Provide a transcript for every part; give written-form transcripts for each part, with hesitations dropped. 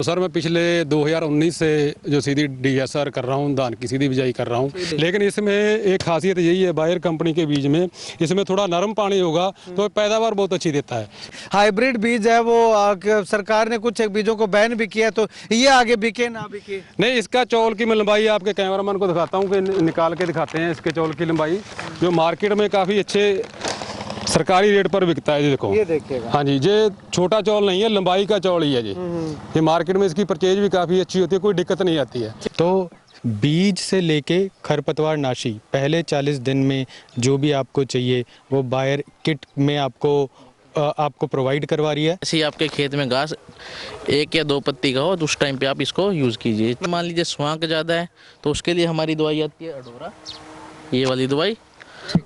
तो सर मैं पिछले 2019 से जो सीधी DSR कर रहा हूँ, धान की सीधी बिजाई कर रहा हूँ। लेकिन इसमें एक खासियत यही है बायर कंपनी के बीज में, इसमें थोड़ा नरम पानी होगा तो पैदावार बहुत अच्छी देता है। हाइब्रिड बीज है वो सरकार ने कुछ एक बीजों को बैन भी किया, तो ये आगे बिके ना बिके? नहीं, इसका चौल की मैं लंबाई आपके कैमरामैन को दिखाता हूँ कि निकाल के दिखाते हैं इसके चौल की लंबाई, जो मार्केट में काफ़ी अच्छे सरकारी रेट पर बिकता है। जी देखो, ये देखिएगा। हाँ जी, ये छोटा चौल नहीं है, लंबाई का चौल ही है जी। ये मार्केट में इसकी परचेज भी काफ़ी अच्छी होती है, कोई दिक्कत नहीं आती है। तो बीज से लेके खरपतवार नाशी पहले 40 दिन में जो भी आपको चाहिए वो बायर किट में आपको प्रोवाइड करवा रही है। ऐसे आपके खेत में घास 1 या 2 पत्ती का हो तो उस टाइम पे आप इसको यूज़ कीजिए। मान लीजिए स्वांक ज़्यादा है तो उसके लिए हमारी दवाई आती है अडोरा, ये वाली दवाई।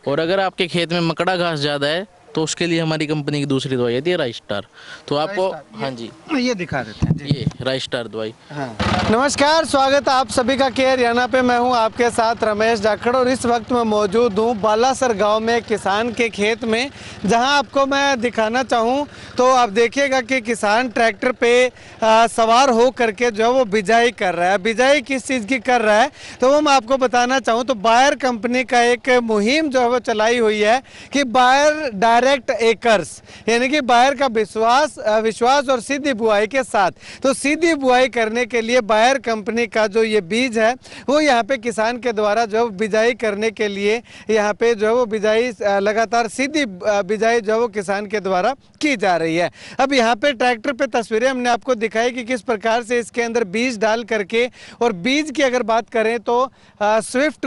और अगर आपके खेत में मकड़ा घास ज़्यादा है तो उसके लिए हमारी कंपनी की दूसरी दवाई आती है राइस्टार। तो आपको हाँ जी ये दिखा देते हैं जी। ये राइस्टार दवाई। हाँ। नमस्कार, स्वागत है आप सभी का के हरियाणा पे। मैं हूं आपके साथ रमेश जाखड़ और इस वक्त मैं मौजूद हूं बालासर गांव में किसान के खेत में, जहां आपको मैं दिखाना चाहूं तो आप देखिएगा कि किसान ट्रैक्टर पे सवार हो करके जो वो बिजाई कर रहा है। बिजाई किस चीज़ की कर रहा है तो वो मैं आपको बताना चाहूँ तो बायर कंपनी का एक मुहिम जो है वो चलाई हुई है कि बायर डायरेक्ट एकर्स, यानी कि बायर का विश्वास और सीधी बुआई के साथ। तो सीधी बुआई करने के लिए बायर कंपनी का जो ये बीज है वो यहाँ पे किसान के द्वारा जो बिजाई करने के लिए यहाँ पे जो है वो बिजाई लगातार सीधी बिजाई जो है वो किसान के द्वारा की जा रही है। अब यहाँ पे ट्रैक्टर पे तस्वीरें हमने आपको दिखाई कि किस प्रकार से इसके अंदर बीज डाल करके, और बीज की अगर बात करें तो स्विफ्ट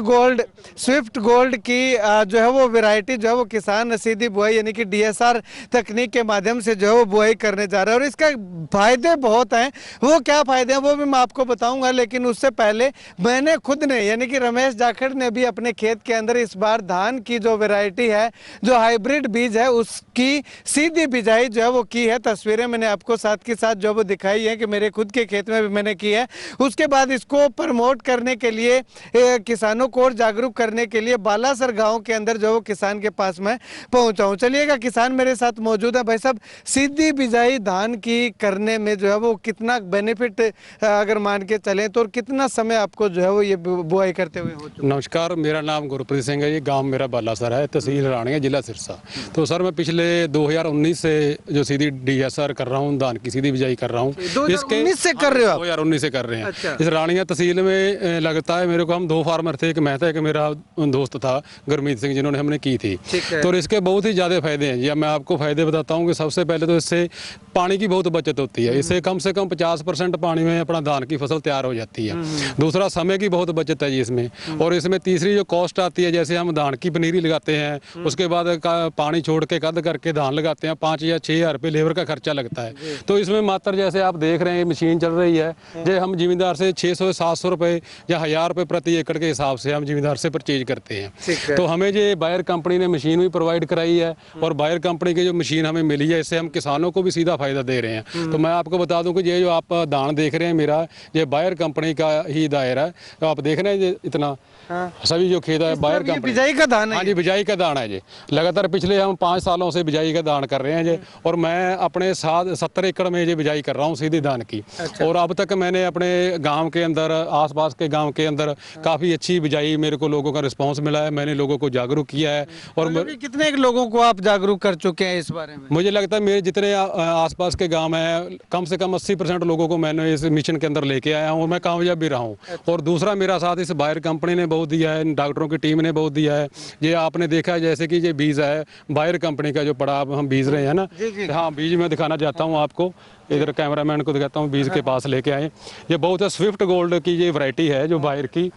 गोल्ड की जो है वो वैरायटी जो है वो किसान सीधी बुआई यानी कि DSR तकनीक के माध्यम से जो है वो बुआई करने जा रहा है। और इसका फायदे बहुत हैं, वो क्या फायदे हैं वो भी मैं आपको बताऊंगा। लेकिन उससे पहले मैंने खुद ने यानी कि रमेश जाखड़ ने भी अपने खेत के अंदर इस बार धान की जो वैरायटी है, जो हाइब्रिड बीज है, उसकी सीधी बिजाई जो है वो की है। तस्वीरें मैंने आपको साथ के साथ जो वो दिखाई है कि मेरे खुद के खेत में भी मैंने की है। उसके बाद इसको प्रमोट करने के लिए, किसानों को और जागरूक करने के लिए बालासर गाँव के अंदर जो वो किसान के पास मैं पहुंचा हूं। चलिएगा, किसान मेरे साथ मौजूद है। भाई साहब, सीधी बिजाई धान की करने में जो है वो कितना बेनिफिट अगर मान के चलें तो कितना समय आपको जो है वो ये बुआई करते हुए हो चुका? नमस्कार, मेरा नाम गुरप्रीत सिंह है। ये गांव मेरा बालासर है, तहसील राणिया, जिला सिरसा। तो सर मैं पिछले 2019 से जो सीधी DSR कर रहा हूँ, धान की सीधी बिजाई कर रहा हूँ। 2019 से कर रहे हो आप? 2019 से कर रहे हैं। अच्छा। इस राणिया तहसील में लगता है मेरे को, हम 2 फार्मर थे, एक मैं था, एक मेरा दोस्त था गुरमीत सिंह, जिन्होंने हमने की थी। तो इसके बहुत ही ज़्यादा फायदे हैं। या मैं आपको फायदे बताता हूँ कि सबसे पहले तो इससे पानी की बहुत बचत होती है। इससे कम से कम 50% पानी में अपना धान की फसल तैयार हो जाती है। दूसरा, समय की बहुत बचत है जी इसमें। और इसमें तीसरी जो कॉस्ट आती है, जैसे हम धान की पनीरी लगाते हैं, उसके बाद पानी छोड़ के कद करके धान लगाते हैं, 5 या 6 हज़ार रुपये लेबर का खर्चा लगता है। तो इसमें मात्र जैसे आप देख रहे हैं मशीन चल रही है, जो हम जिम्मेदार से 600-700 रुपये या 1000 रुपये प्रति एकड़ के हिसाब से हम जिम्मेदार से परचेज करते हैं। तो हमें जो बायर कंपनी ने मशीन भी प्रोवाइड कराई है, और बायर कंपनी की जो मशीन हमें मिली है, इससे हम किसानों को भी सीधा फायदा दे रहे हैं। तो मैं आपको बता दूं कि ये जो आप धान देख रहे हैं मेरा, ये बायर कंपनी का ही दायरा है। तो आप देख रहे हैं इतना सभी जो खेत है बायर कंपनी, बिजाई का धान है। हाँ जी, बिजाई का दाना है जी। लगातार पिछले हम 5 सालों से बिजाई का दान कर रहे हैं जी। और मैं अपने 70 एकड़ में ये बिजाई कर रहा हूँ सीधी धान की। और अब तक मैंने अपने गाँव के अंदर, आसपास के गाँव के अंदर काफ़ी अच्छी बिजाई, मेरे को लोगों का रिस्पॉन्स मिला है। मैंने लोगों को जागरूक किया है। और कितने लोगों को आप जागरूक कर चुके हैं इस बारे में? मुझे लगता है मेरे जितने आसपास के गांव हैं, कम से कम 80% लोगों को मैंने इस मिशन के अंदर लेके आया हूं, और मैं कामयाब भी रहा हूं। और दूसरा, मेरा साथ इस बायर कंपनी ने बहुत दिया है, डॉक्टरों की टीम ने बहुत दिया है। ये आपने देखा है जैसे कि ये बीज है बायर कंपनी का, जो पड़ा हम बीज रहे हैं ना। हाँ, बीज मैं दिखाना चाहता हूँ आपको, इधर कैमरामैन को दिखाता हूँ, बीज के पास लेके आए। ये बहुत है स्विफ्ट गोल्ड की ये वैरायटी है जो बायर की,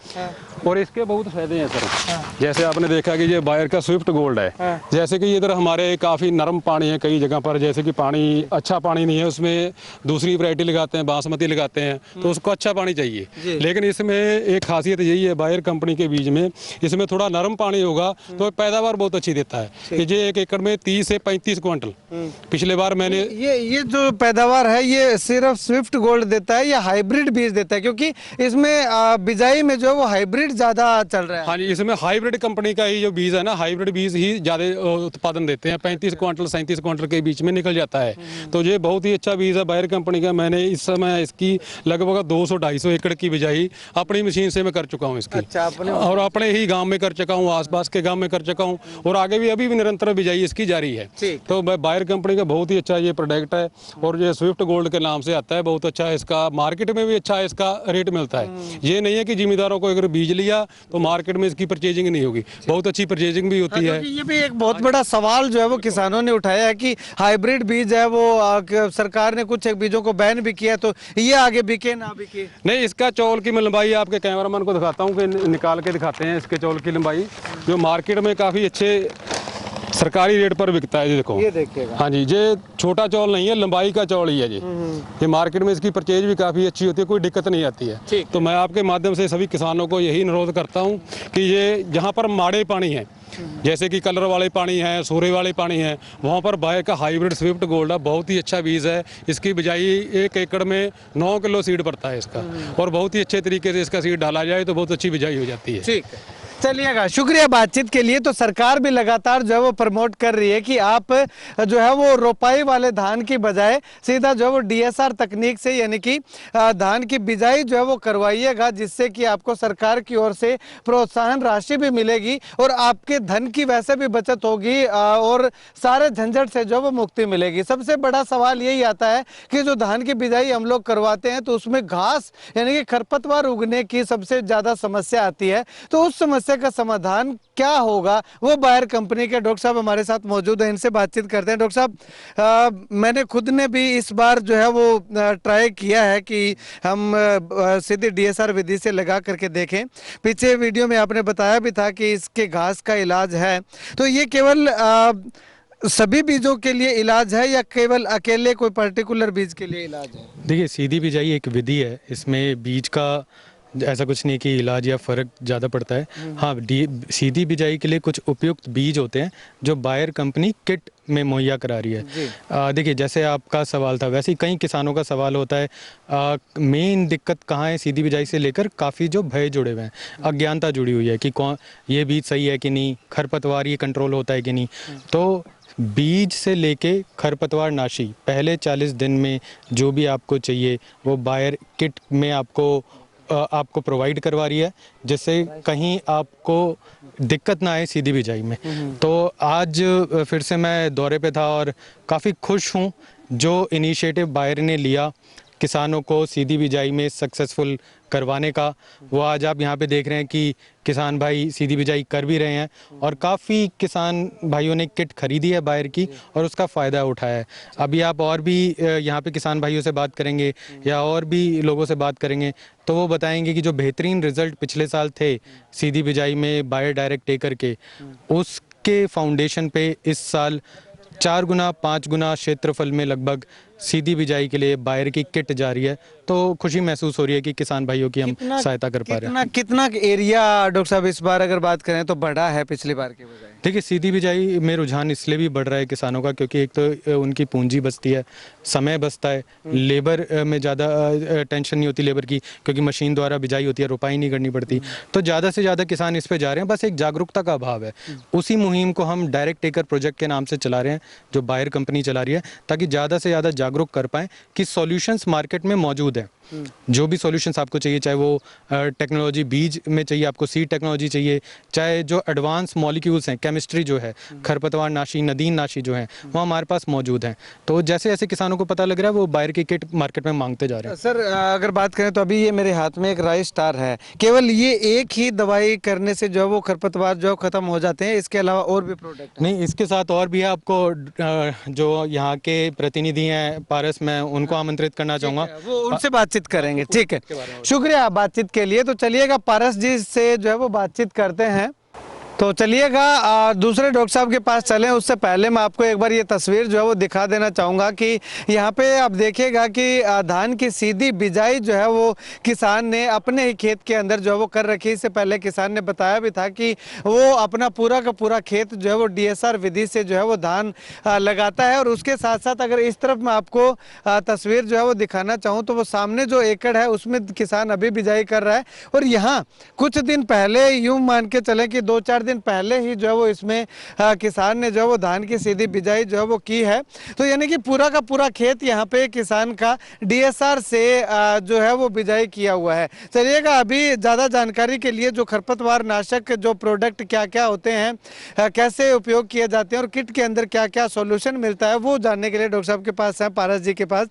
और इसके बहुत फायदे हैं सर। जैसे आपने देखा कि ये बायर का स्विफ्ट गोल्ड है। जैसे कि इधर हमारे काफ़ी नरम पानी है कई जगह पर, जैसे कि पानी अच्छा पानी नहीं है, उसमें दूसरी वैरायटी लगाते हैं, बासमती लगाते हैं, तो उसको अच्छा पानी चाहिए। लेकिन इसमें एक खासियत यही है बायर कंपनी के बीज में, इसमें थोड़ा नरम पानी होगा तो पैदावार बहुत अच्छी देता है। ये 1 एकड़ में 30 से 35 क्विंटल पिछले बार मैंने ये जो पैदावार खरपतवार है ये सिर्फ स्विफ्ट गोल्ड देता है या हाइब्रिड बीज देता है, क्योंकि इसमें बिजाई में जो है वो हाइब्रिड ज्यादा चल रहा है? हाँ जी, इसमें हाइब्रिड कंपनी का ही जो बीज है ना, हाइब्रिड बीज ही ज़्यादा उत्पादन देते हैं। 35 क्विंटल 37 क्विंटल के बीच में निकल जाता है। तो ये बहुत ही अच्छा बीज है बायर कंपनी का। मैंने इस समय इसकी लगभग 200-250 एकड़ की बिजाई अपनी मशीन से मैं कर चुका हूँ इसकी। अच्छा, अपने और अपने ही गांव में कर चुका हूँ, आसपास के गांव में कर चुका हूँ, और आगे भी अभी भी निरंतर बिजाई इसकी जारी है। तो बायर कंपनी का बहुत ही अच्छा ये प्रोडक्ट है, और ये स्विफ्ट गोल्ड के नाम से आता है। बहुत अच्छा है, इसका मार्केट में भी अच्छा है, इसका रेट मिलता है। ये नहीं है कि जिम्मेदारों को अगर बीज लिया तो मार्केट में इसकी परचेजिंग नहीं होगी, बहुत अच्छी परचेजिंग भी होती है। ये भी एक बहुत बड़ा सवाल जो है वो किसानों ने उठाया है कि हाइब्रिड बीज है वो सरकार ने कुछ बीजों को बैन भी किया, तो ये आगे बिके ना बिके? नहीं, इसका चौल की मैं लंबाई आपके कैमरामैन को दिखाता हूँ कि निकाल के दिखाते हैं इसके चौल की लंबाई, जो मार्केट में काफ़ी अच्छे सरकारी रेट पर बिकता है। ये देखो, ये देखिएगा। हाँ जी, ये छोटा चौल नहीं है, लंबाई का चौल ही है जी। ये मार्केट में इसकी परचेज भी काफ़ी अच्छी होती है, कोई दिक्कत नहीं आती है। तो मैं आपके माध्यम से सभी किसानों को यही अनुरोध करता हूँ कि ये जहाँ पर माड़े पानी है, जैसे कि कलर वाले पानी है, सूरे वाले पानी है, वहाँ पर बायर का हाइब्रिड स्विफ्ट गोल्ड है, बहुत ही अच्छा बीज है। इसकी बिजाई 1 एकड़ में 9 किलो सीड पड़ता है इसका, और बहुत ही अच्छे तरीके से इसका सीड डाला जाए तो बहुत अच्छी बिजाई हो जाती है। ठीक है, चलिएगा, शुक्रिया बातचीत के लिए। तो सरकार भी लगातार जो है वो प्रमोट कर रही है कि आप जो है वो रोपाई वाले धान की बजाय सीधा जो है वो डीएसआर तकनीक से, यानी कि धान की बिजाई जो है वो करवाइएगा, जिससे कि आपको सरकार की ओर से प्रोत्साहन राशि भी मिलेगी और आपके धन की वैसे भी बचत होगी और सारे झंझट से जो है वो मुक्ति मिलेगी। सबसे बड़ा सवाल यही आता है कि जो धान की बिजाई हम लोग करवाते हैं तो उसमें घास यानी कि खरपतवार उगने की सबसे ज़्यादा समस्या आती है। तो उस समस्या का समाधान क्या होगा, वो बायर कंपनी के डॉक्टर साहब हमारे साथ मौजूद हैं, इनसे बातचीत करते हैं। डॉक्टर साहब, मैंने खुद ने भी इस बार जो है वो ट्राई किया है कि हम सीधे डीएसआर विधि से लगा करके देखें। पीछे वीडियो में आपने बताया भी था कि इसके घास का इलाज है, तो ये केवल सभी बीजों के लिए इलाज है या केवल अकेले कोई पर्टिकुलर बीज के लिए इलाज है? देखिए, सीधी बिजाई एक विधि है, इसमें बीज का ऐसा कुछ नहीं कि इलाज या फ़र्क ज़्यादा पड़ता है। हाँ, सीधी बिजाई के लिए कुछ उपयुक्त बीज होते हैं जो बायर कंपनी किट में मुहैया करा रही है। देखिए, जैसे आपका सवाल था वैसे ही कई किसानों का सवाल होता है। मेन दिक्कत कहाँ है, सीधी बिजाई से लेकर काफ़ी जो भय जुड़े हुए हैं, अज्ञानता जुड़ी हुई है कि कौन ये बीज सही है कि नहीं, खरपतवार ये कंट्रोल होता है कि नहीं। तो बीज से लेके खरपतवार नाशी पहले 40 दिन में जो भी आपको चाहिए वो बायर किट में आपको प्रोवाइड करवा रही है, जिससे कहीं आपको दिक्कत ना आए सीधी बिजाई में। तो आज फिर से मैं दौरे पे था और काफ़ी खुश हूँ जो इनिशिएटिव बायर ने लिया किसानों को सीधी बिजाई में सक्सेसफुल करवाने का। वो आज आप यहाँ पे देख रहे हैं कि किसान भाई सीधी बिजाई कर भी रहे हैं और काफ़ी किसान भाइयों ने किट खरीदी है बायर की और उसका फ़ायदा उठाया है। अभी आप और भी यहाँ पे किसान भाइयों से बात करेंगे या और भी लोगों से बात करेंगे तो वो बताएंगे कि जो बेहतरीन रिजल्ट पिछले साल थे सीधी बिजाई में बायर डायरेक्ट टेकर के, उसके फाउंडेशन पे इस साल 4 गुना 5 गुना क्षेत्रफल में लगभग सीधी बिजाई के लिए बायर की किट जा रही है। तो खुशी महसूस हो रही है कि किसान भाइयों की हम सहायता कर पा रहे हैं। कितना एरिया डॉक्टर साहब इस बार अगर बात करें तो बढ़ा है पिछली बार के बजाय? देखिए, सीधी बिजाई में रुझान इसलिए भी बढ़ रहा है किसानों का क्योंकि एक तो उनकी पूंजी बचती है, समय बचता है, लेबर में ज़्यादा टेंशन नहीं होती लेबर की क्योंकि मशीन द्वारा बिजाई होती है, रुपाई नहीं करनी पड़ती। तो ज़्यादा से ज़्यादा किसान इस पे जा रहे हैं, बस एक जागरूकता का अभाव है। उसी मुहिम को हम डायरेक्ट टेकर प्रोजेक्ट के नाम से चला रहे हैं जो बायर कंपनी चला रही है, ताकि ज़्यादा से ज़्यादा जागरूक कर पाएँ कि सॉल्यूशंस मार्केट में मौजूद हैं। जो भी सॉल्यूशंस आपको चाहिए, चाहे वो टेक्नोलॉजी बीज में चाहिए, आपको सीड टेक्नोलॉजी चाहिए, चाहे जो एडवांस मॉलिक्यूल्स हैं, केमिस्ट्री जो है, खरपतवार नाशी, नदीन नाशी जो है, वो हमारे पास मौजूद हैं। तो जैसे जैसे किसानों को पता लग रहा है वो बायर की किट मार्केट में मांगते जा रहे हैं। सर, अगर बात करें तो अभी ये मेरे हाथ में एक राइस स्टार है, केवल ये एक ही दवाई करने से जो है वो खरपतवार जो खत्म हो जाते हैं, इसके अलावा और भी प्रोडक्ट? नहीं, इसके साथ और भी है। आपको जो यहाँ के प्रतिनिधि हैं पारस, मैं उनको आमंत्रित करना चाहूँगा, वो उनसे बातचीत करेंगे। ठीक है, शुक्रिया बातचीत के लिए। तो चलिएगा पारस जी से जो है वो बातचीत करते हैं। तो चलिएगा दूसरे डॉक्टर साहब के पास चलें, उससे पहले मैं आपको एक बार ये तस्वीर जो है वो दिखा देना चाहूँगा कि यहाँ पे आप देखिएगा कि धान की सीधी बिजाई जो है वो किसान ने अपने ही खेत के अंदर जो है वो कर रखी है। इससे पहले किसान ने बताया भी था कि वो अपना पूरा का पूरा खेत जो है वो DSR विधि से जो है वो धान लगाता है। और उसके साथ साथ अगर इस तरफ मैं आपको तस्वीर जो है वो दिखाना चाहूँ तो वो सामने जो एकड़ है उसमें किसान अभी बिजाई कर रहा है। और यहाँ कुछ दिन पहले यूँ मान के चले कि 2-4 दिन पहले ही जो है वो इसमें किसान ने जो है वो धान की सीधी बिजाई जो है वो की है। तो यानी कि पूरा का पूरा खेत यहाँ पे किसान का DSR से जो है वो बिजाई किया हुआ है। चलिएगा अभी ज़्यादा जानकारी के लिए जो खरपतवार नाशक जो प्रोडक्ट क्या क्या होते हैं, कैसे उपयोग किए जाते हैं और किट के अंदर क्या क्या सॉल्यूशन मिलता है, वो जानने के लिए डॉक्टर साहब के पास है, पारस जी के पास।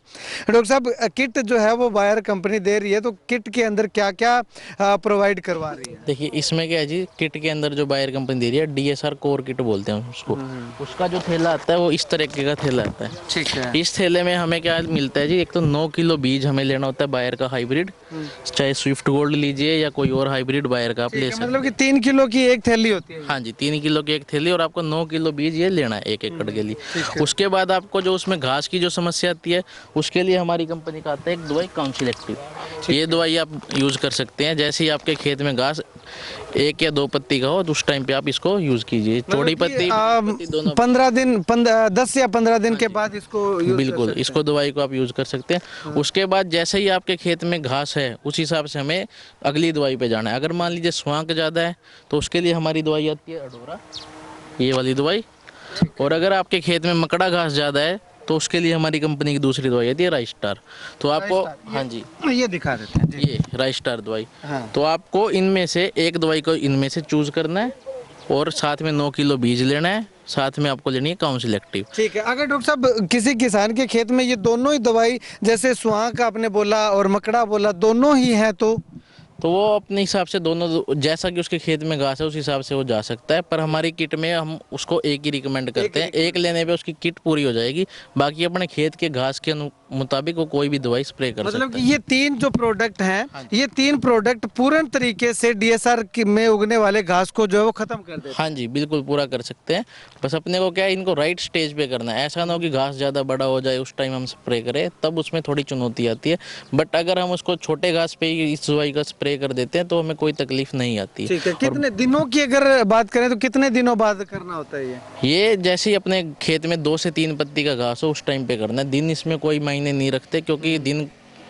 डॉक्टर साहब, किट जो है वो बायर कंपनी दे रही है, तो किट के अंदर क्या क्या प्रोवाइड करवा रही है? देखिए इसमें क्या है जी, किट के अंदर जो बायर कंपनी दे रही है DSR कोर किट बोलते हैं उसको। उसका जो थैला आता है वो इस तरीके का थैला आता है। ठीक है। इस थैले में हमें क्या मिलता है जी, एक तो 9 किलो बीज हमें लेना होता है बायर का हाइब्रिड, चाहे स्विफ्ट गोल्ड लीजिए या कोई और हाइब्रिड बायर का आप ले सकते हैं। मतलब कि 3 किलो की एक थैली होती है? हाँ जी, 3 किलो की एक थैली और आपको 9 किलो बीज ये लेना है 1 एकड़ के लिए। उसके बाद आपको जो उसमें घास की जो समस्या आती है उसके लिए हमारी कंपनी का आता है एक दवाई काउंसिल एक्टिव। ये दवाई आप यूज़ कर सकते हैं। जैसे ही आपके खेत में घास 1 या 2 पत्ती का हो तो उस टाइम पे आप इसको यूज़ कीजिए। चौड़ी पत्ती दोनों 15 दिन 10 या 15 दिन के बाद इसको यूज बिल्कुल इसको दवाई को आप यूज़ कर सकते हैं। उसके बाद जैसे ही आपके खेत में घास है उस हिसाब से हमें अगली दवाई पे जाना है। अगर मान लीजिए स्वांक ज़्यादा है तो उसके लिए हमारी दवाई आती है अडोरा, ये वाली दवाई। और अगर आपके खेत में मकड़ा घास ज़्यादा है तो उसके लिए हमारी कंपनी की दूसरी दवाई आती है राइस्टार। तो आपको हाँ जी ये दिखा देते हैं जी। ये राइस्टार दवाई। हाँ। तो आपको इनमें से एक दवाई को इनमें से चूज़ करना है और साथ में 9 किलो बीज लेना है, साथ में आपको लेनी है काउंसिल एक्टिव। ठीक है। अगर डॉक्टर साहब किसी किसान के खेत में ये दोनों ही दवाई, जैसे स्वांक आपने बोला और मकड़ा बोला, दोनों ही हैं तो वो अपने हिसाब से दोनों, जैसा कि उसके खेत में घास है उस हिसाब से वो जा सकता है। पर हमारी किट में हम उसको एक ही रिकमेंड करते हैं। एक लेने पे उसकी किट पूरी हो जाएगी, बाकी अपने खेत के घास के मुताबिक वो कोई भी दवाई स्प्रे कर सकता है। मतलब कि ये 3 जो प्रोडक्ट हैं, ये 3 प्रोडक्ट पूर्ण तरीके से DSR में उगने वाले घास को जो है वो खत्म कर देते हैं? हाँ जी, बिल्कुल पूरा कर सकते हैं। बस अपने को क्या है, इनको राइट स्टेज पे करना है। ऐसा ना हो कि घास ज़्यादा बड़ा हो जाए उस टाइम हम स्प्रे करें, तब उसमें थोड़ी चुनौती आती है। बट अगर हम उसको छोटे घास पे ही इस दवाई का स्प्रे कर देते हैं तो हमें कोई तकलीफ नहीं आती। ठीक है। कितने दिनों की अगर बात करें तो कितने दिनों बाद करना होता है ये जैसे ही अपने खेत में 2 से 3 पत्ती का घास हो उस टाइम पे करना है। दिन इसमें कोई मायने नहीं रखते, क्योंकि दिन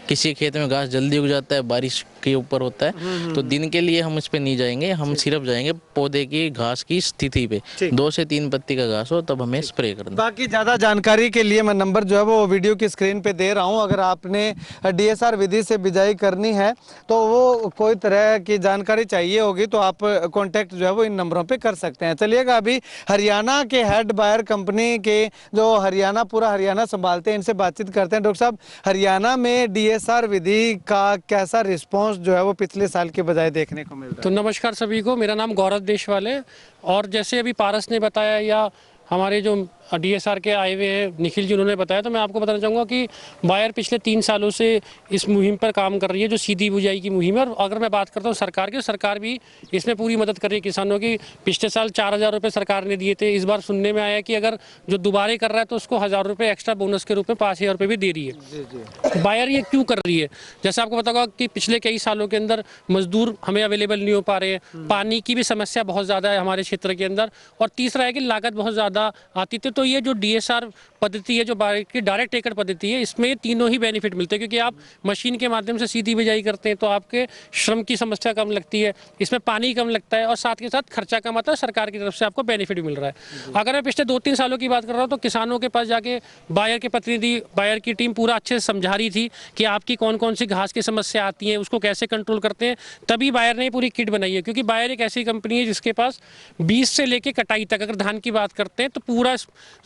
किसी खेत में घास जल्दी उग जाता है, बारिश के ऊपर होता है, तो दिन के लिए हम इस पे नहीं जाएंगे। हम सिर्फ जाएंगे पौधे की घास की स्थिति पे। 2 से 3 पत्ती का घास हो तब हमें स्प्रे करना। बाकी ज़्यादा जानकारी के लिए मैं नंबर जो है वो वीडियो की स्क्रीन पे दे रहा हूँ। अगर आपने DSR विधि से बिजाई करनी है तो वो कोई तरह की जानकारी चाहिए होगी तो आप कॉन्टैक्ट जो है वो इन नंबरों पे कर सकते हैं। चलिएगा अभी हरियाणा के हेड बायर कंपनी के जो हरियाणा पूरा हरियाणा संभालते हैं, इनसे बातचीत करते हैं। डॉक्टर साहब, हरियाणा में DSR विधि का कैसा रिस्पॉन्स जो है वो पिछले साल के बजाय देखने को मिल रहा है? तो नमस्कार सभी को, मेरा नाम गौरव देशवाल है। और जैसे अभी पारस ने बताया या हमारे जो DSR के आए हुए हैं निखिल जी, उन्होंने बताया, तो मैं आपको बताना चाहूँगा कि बायर पिछले 3 सालों से इस मुहिम पर काम कर रही है जो सीधी बुझाई की मुहिम है। और अगर मैं बात करता हूँ सरकार की, सरकार भी इसमें पूरी मदद कर रही है किसानों की। पिछले साल 4,000 रुपये सरकार ने दिए थे। इस बार सुनने में आया कि अगर जो दोबारा कर रहा है तो उसको 1,000 रुपये एक्स्ट्रा बोनस के रूप में 5,000 रुपये भी दे रही है। बायर ये क्यों कर रही है? जैसे आपको पता होगा कि पिछले कई सालों के अंदर मजदूर हमें अवेलेबल नहीं हो पा रहे हैं, पानी की भी समस्या बहुत ज़्यादा है हमारे क्षेत्र के अंदर, और तीसरा है कि लागत बहुत ज़्यादा आती थी। तो ये जो DSR पद्धति है, जो बायर की डायरेक्ट एकड़ पद्धति है, इसमें तीनों ही बेनिफिट मिलते हैं। क्योंकि आप मशीन के माध्यम से सीधी बिजाई करते हैं तो आपके श्रम की समस्या कम लगती है, इसमें पानी कम लगता है और साथ के साथ खर्चा कम आता है। सरकार की तरफ से आपको बेनिफिट मिल रहा है। अगर मैं पिछले 2-3 सालों की बात कर रहा हूँ तो किसानों के पास जाके बायर के प्रतिनिधि, बायर की टीम पूरा अच्छे से समझा रही थी कि आपकी कौन कौन सी घास की समस्या आती है, उसको कैसे कंट्रोल करते हैं। तभी बायर ने पूरी किट बनाई है। क्योंकि बायर एक ऐसी कंपनी है जिसके पास बीज से लेके कटाई तक, अगर धान की बात करते हैं तो पूरा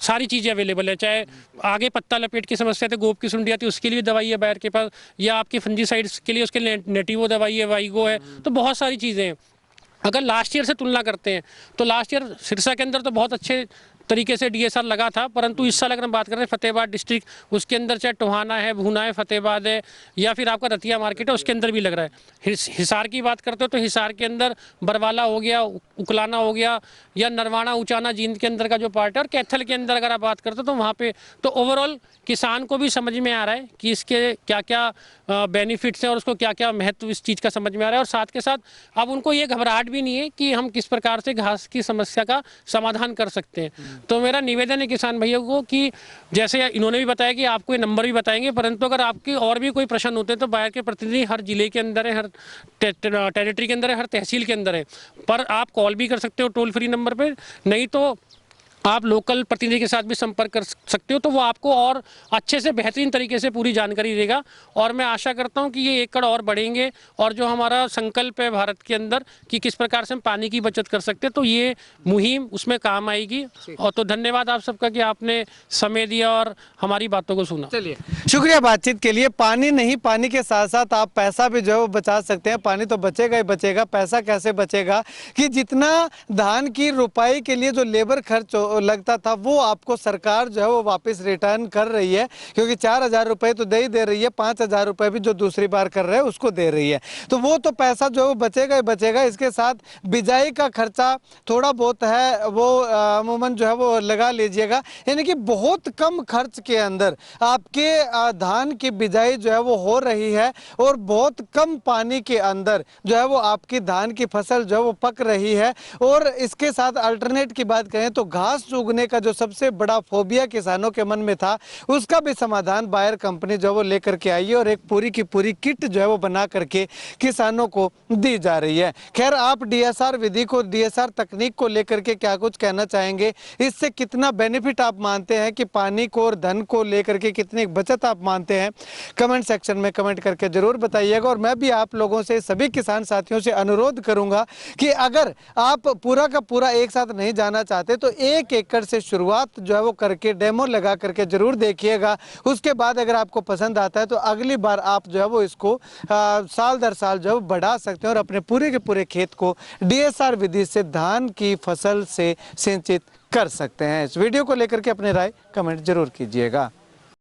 सारी चीज़ें अवेलेबल है। चाहे आगे पत्ता लपेट की समस्या थी, गोप की सुंडी आती है, उसके लिए दवाई है बायर के पास, या आपकी फंजीसाइड्स के लिए उसके नेटिवो दवाई है, वाइगो है, तो बहुत सारी चीज़ें हैं। अगर लास्ट ईयर से तुलना करते हैं तो लास्ट ईयर सिरसा के अंदर तो बहुत अच्छे तरीके से डीएसआर लगा था, परंतु इस साल अगर हम बात करें फतेहाबाद डिस्ट्रिक्ट, उसके अंदर चाहे टोहाना है, भूना है, फतेहाबाद है, या फिर आपका रतिया मार्केट है, उसके अंदर भी लग रहा है। हिसार की बात करते हो तो हिसार के अंदर बरवाला हो गया, उकलाना हो गया, या नरवाना उचाना जींद के अंदर का जो पार्ट है, और कैथल के अंदर अगर आप बात करते हो तो वहाँ पे तो ओवरऑल किसान को भी समझ में आ रहा है कि इसके क्या क्या बेनिफिट्स हैं और उसको क्या क्या महत्व इस चीज़ का समझ में आ रहा है। और साथ के साथ अब उनको ये घबराहट भी नहीं है कि हम किस प्रकार से घास की समस्या का समाधान कर सकते हैं। तो मेरा निवेदन है किसान भैया को कि जैसे इन्होंने भी बताया कि आपको ये नंबर भी बताएंगे, परंतु अगर आपके और भी कोई प्रश्न होते हैं तो बायर के प्रतिनिधि हर जिले के अंदर है, हर टेरिटरी के अंदर है, हर तहसील के अंदर है, पर आप कॉल भी कर सकते हो टोल फ्री नंबर पर, नहीं तो आप लोकल प्रतिनिधि के साथ भी संपर्क कर सकते हो, तो वो आपको और अच्छे से बेहतरीन तरीके से पूरी जानकारी देगा। और मैं आशा करता हूं कि ये एकड़ और बढ़ेंगे, और जो हमारा संकल्प है भारत के अंदर कि किस प्रकार से हम पानी की बचत कर सकते हैं, तो ये मुहिम उसमें काम आएगी। और तो धन्यवाद आप सबका कि आपने समय दिया और हमारी बातों को सुना। चलिए, शुक्रिया बातचीत के लिए। पानी नहीं, पानी के साथ साथ आप पैसा भी जो है बचा सकते हैं। पानी तो बचेगा ही बचेगा, पैसा कैसे बचेगा कि जितना धान की रुपाई के लिए जो लेबर खर्च लगता था वो आपको सरकार जो है वो वापस रिटर्न कर रही है, क्योंकि 4,000 रुपये तो दे ही दे रही है, 5,000 रुपये भी जो दूसरी बार कर रहे हैं उसको दे रही है। तो वो तो पैसा जो है वो बचेगा ही बचेगा। इसके साथ बिजाई का खर्चा थोड़ा बहुत है वो अमूमन जो है वो लगा लीजिएगा, यानी कि बहुत कम खर्च के अंदर आपके धान की बिजाई जो है वो हो रही है, और बहुत कम पानी के अंदर जो है वो आपकी धान की फसल जो है वो पक रही है। और इसके साथ अल्टरनेट की बात करें तो घास चुगने का जो सबसे बड़ा फोबिया किसानों के मन में था, उसका भी समाधान बायर कंपनी जो है वो लेकर के आई है, और एक पूरी की पूरी किट जो है वो बना करके किसानों को दी जा रही है। खैर, आप डीएसआर विधि को, डीएसआर तकनीक को लेकर के क्या कुछ कहना चाहेंगे? इससे कितना बेनिफिट आप मानते हैं कि पानी को और धन को लेकर के कितनी बचत आप मानते हैं? कमेंट सेक्शन में कमेंट करके जरूर बताइएगा। और मैं भी आप लोगों से, सभी किसान साथियों से अनुरोध करूंगा कि अगर आप पूरा का पूरा एक साथ नहीं जाना चाहते तो 1 एकड़ से शुरुआत जो है वो करके डेमो लगा करके जरूर देखिएगा। उसके बाद अगर आपको पसंद आता है तो अगली बार आप जो है वो इसको साल दर साल जो है बढ़ा सकते हैं और अपने पूरे के पूरे खेत को डीएसआर विधि से धान की फसल से सिंचित कर सकते हैं। इस वीडियो को लेकर के अपनी राय कमेंट जरूर कीजिएगा।